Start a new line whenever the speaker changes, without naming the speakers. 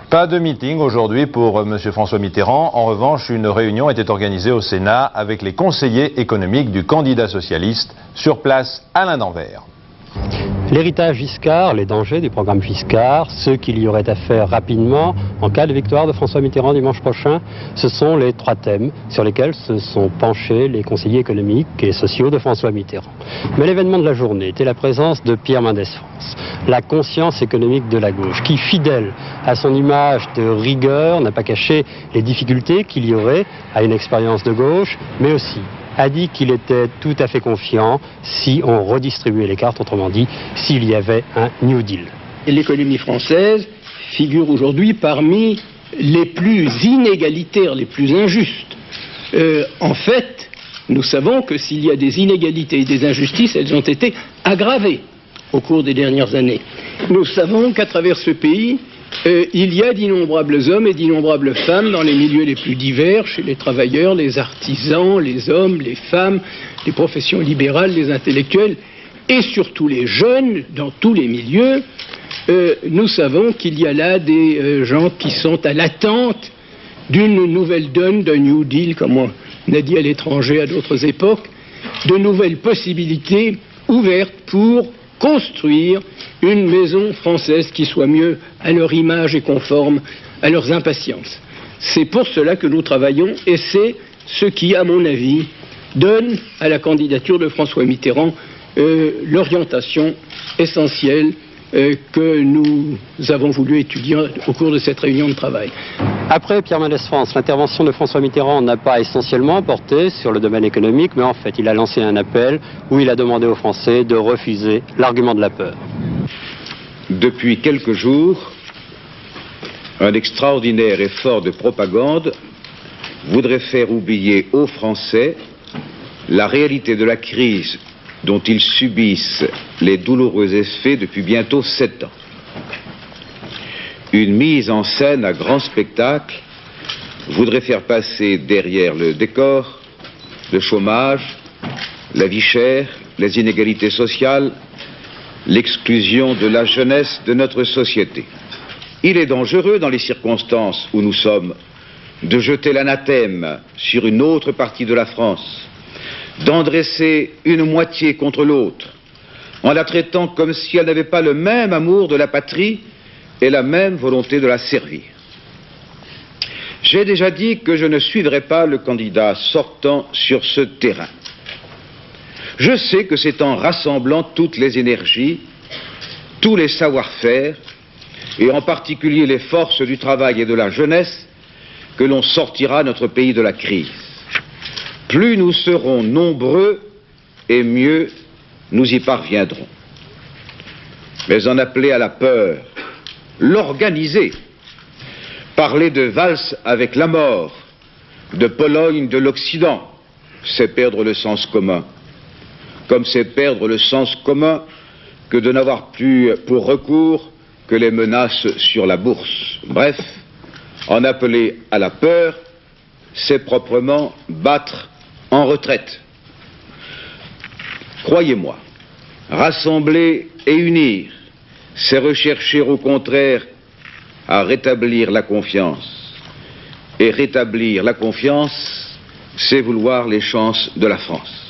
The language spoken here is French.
Pas de meeting aujourd'hui pour M. François Mitterrand. En revanche, une réunion était organisée au Sénat avec les conseillers économiques du candidat socialiste. Sur place, Alain Danvers.
L'héritage Giscard, les dangers du programme Giscard, ce qu'il y aurait à faire rapidement en cas de victoire de François Mitterrand dimanche prochain, ce sont les 3 thèmes sur lesquels se sont penchés les conseillers économiques et sociaux de François Mitterrand. Mais l'événement de la journée était la présence de Pierre Mendès France, la conscience économique de la gauche, qui, fidèle à son image de rigueur, n'a pas caché les difficultés qu'il y aurait à une expérience de gauche, mais aussi a dit qu'il était tout à fait confiant si on redistribuait les cartes, autrement dit, s'il y avait un New Deal.
L'économie française figure aujourd'hui parmi les plus inégalitaires, les plus injustes. En fait, nous savons que s'il y a des inégalités et des injustices, elles ont été aggravées au cours des dernières années. Nous savons qu'à travers ce pays, il y a d'innombrables hommes et d'innombrables femmes dans les milieux les plus divers, chez les travailleurs, les artisans, les hommes, les femmes, les professions libérales, les intellectuels, et surtout les jeunes, dans tous les milieux. Nous savons qu'il y a là des gens qui sont à l'attente d'une nouvelle donne, d'un New Deal, comme on a dit à l'étranger à d'autres époques, de nouvelles possibilités ouvertes pour construire une maison française qui soit mieux à leur image et conforme à leurs impatiences. C'est pour cela que nous travaillons et c'est ce qui, à mon avis, donne à la candidature de François Mitterrand l'orientation essentielle que nous avons voulu étudier au cours de cette réunion de travail.
Après Pierre Mendès France, l'intervention de François Mitterrand n'a pas essentiellement porté sur le domaine économique, mais en fait, il a lancé un appel où il a demandé aux Français de refuser l'argument de la peur.
Depuis quelques jours, un extraordinaire effort de propagande voudrait faire oublier aux Français la réalité de la crise dont ils subissent les douloureux effets depuis bientôt 7 ans. Une mise en scène à grand spectacle voudrait faire passer derrière le décor le chômage, la vie chère, les inégalités sociales, l'exclusion de la jeunesse de notre société. Il est dangereux, dans les circonstances où nous sommes, de jeter l'anathème sur une autre partie de la France, d'en dresser une moitié contre l'autre, en la traitant comme si elle n'avait pas le même amour de la patrie et la même volonté de la servir. J'ai déjà dit que je ne suivrai pas le candidat sortant sur ce terrain. Je sais que c'est en rassemblant toutes les énergies, tous les savoir-faire, et en particulier les forces du travail et de la jeunesse, que l'on sortira notre pays de la crise. Plus nous serons nombreux, et mieux nous y parviendrons. Mais en appeler à la peur, l'organiser, parler de valse avec la mort, de Pologne de l'Occident, c'est perdre le sens commun. Comme c'est perdre le sens commun que de n'avoir plus pour recours que les menaces sur la bourse. Bref, en appeler à la peur, c'est proprement battre en retraite. Croyez-moi, rassembler et unir, c'est rechercher au contraire à rétablir la confiance. Et rétablir la confiance, c'est vouloir les chances de la France.